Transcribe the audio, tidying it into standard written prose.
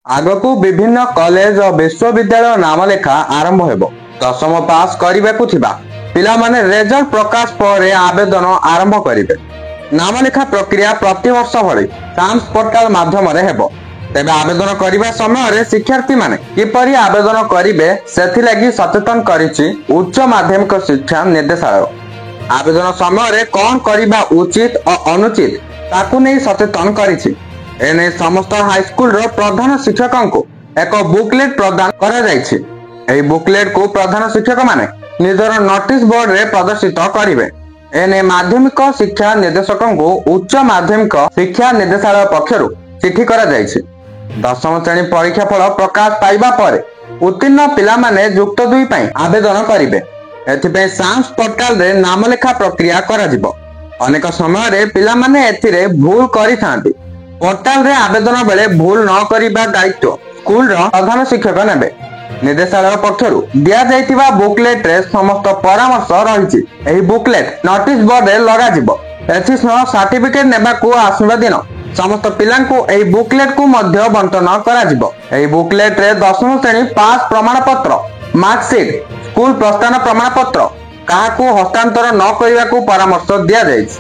ଆଗକୁ ବିଭିନ୍ନ କଲେଜ ଓ ବିଶ୍ୱବିଦ୍ୟାଳୟ ନାମଲେଖା ଆରମ୍ଭ ହେବ। ଦଶମ ପାସ୍ କରିବାକୁ ଥିବା ପିଲାମାନେ ରେଜଲ୍ଟ ପ୍ରକାଶ ପରେ ଆବେଦନ ଆରମ୍ଭ କରିବେ। ନାମଲେଖା ପ୍ରକ୍ରିୟା ପ୍ରତିବର୍ଷ ଭଳି ସାମ୍ସ ପୋର୍ଟାଲ ମାଧ୍ୟମରେ ହେବ। ତେବେ ଆବେଦନ କରିବା ସମୟରେ ଶିକ୍ଷାର୍ଥୀମାନେ କିପରି ଆବେଦନ କରିବେ ସେଥିଲାଗି ସଚେତନ କରିଛି ଉଚ୍ଚ ମାଧ୍ୟମିକ ଶିକ୍ଷା ନିର୍ଦ୍ଦେଶାଳୟ। ଆବେଦନ ସମୟରେ କ'ଣ କରିବା ଉଚିତ ଓ ଅନୁଚିତ ତାକୁ ନେଇ ସଚେତନ କରିଛି। ଏନେଇ ସମସ୍ତ ହାଇସ୍କୁଲର ପ୍ରଧାନ ଶିକ୍ଷକଙ୍କୁ ଏକ ବୁକଲେଟ୍ ପ୍ରଦାନ କରାଯାଇଛି। ଏହି ବୁକଲେଟ୍କୁ ପ୍ରଧାନ ଶିକ୍ଷକମାନେ ନିଜର ନୋଟିସ୍ ବୋର୍ଡରେ ପ୍ରଦର୍ଶିତ କରିବେ। ଏନେଇ ମାଧ୍ୟମିକ ଶିକ୍ଷା ନିର୍ଦ୍ଦେଶକଙ୍କୁ ଉଚ୍ଚ ମାଧ୍ୟମିକ ଶିକ୍ଷା ନିର୍ଦ୍ଦେଶାଳୟ ପକ୍ଷରୁ ଚିଠି କରାଯାଇଛି। ଦଶମ ଶ୍ରେଣୀ ପରୀକ୍ଷା ଫଳ ପ୍ରକାଶ ପାଇବା ପରେ ଉତ୍ତୀର୍ଣ୍ଣ ପିଲାମାନେ ଯୁକ୍ତ 2 ପାଇଁ ଆବେଦନ କରିବେ। ଏଥିପାଇଁ ସାମ୍ସ ପୋର୍ଟାଲରେ ନାମଲେଖା ପ୍ରକ୍ରିୟା କରାଯିବ। ଅନେକ ସମୟରେ ପିଲାମାନେ ଏଥିରେ ଭୁଲ କରିଥାନ୍ତି। ପୋର୍ଟାଲରେ ଆବେଦନ ବେଳେ ଭୁଲ ନ କରିବା ଦାୟିତ୍ୱ ସ୍କୁଲର ପ୍ରଧାନ ଶିକ୍ଷକ ନେବେ। ନିର୍ଦ୍ଦେଶାଳୟ ପକ୍ଷରୁ ଦିଆଯାଇଥିବା ବୁକଲେଟ୍ରେ ସମସ୍ତ ପରାମର୍ଶ ରହିଛି। ଏହି ବୁକଲେଟ୍ ନୋଟିସ୍ ବୋର୍ଡରେ ଲଗାଯିବ। ଏଥିସହ ସାର୍ଟିଫିକେଟ୍ ନେବାକୁ ଆସିବା ଦିନ ସମସ୍ତ ପିଲାଙ୍କୁ ଏହି ବୁକଲେଟ୍କୁ ମଧ୍ୟ ବଣ୍ଟନ କରାଯିବ। ଏହି ବୁକଲେଟ୍ରେ ଦଶମ ଶ୍ରେଣୀ ପାସ୍ ପ୍ରମାଣପତ୍ର, ମାର୍କସିଟ୍, ସ୍କୁଲ ପ୍ରସ୍ଥାନ ପ୍ରମାଣପତ୍ର କାହାକୁ ହସ୍ତାନ୍ତର ନ କରିବାକୁ ପରାମର୍ଶ ଦିଆଯାଇଛି।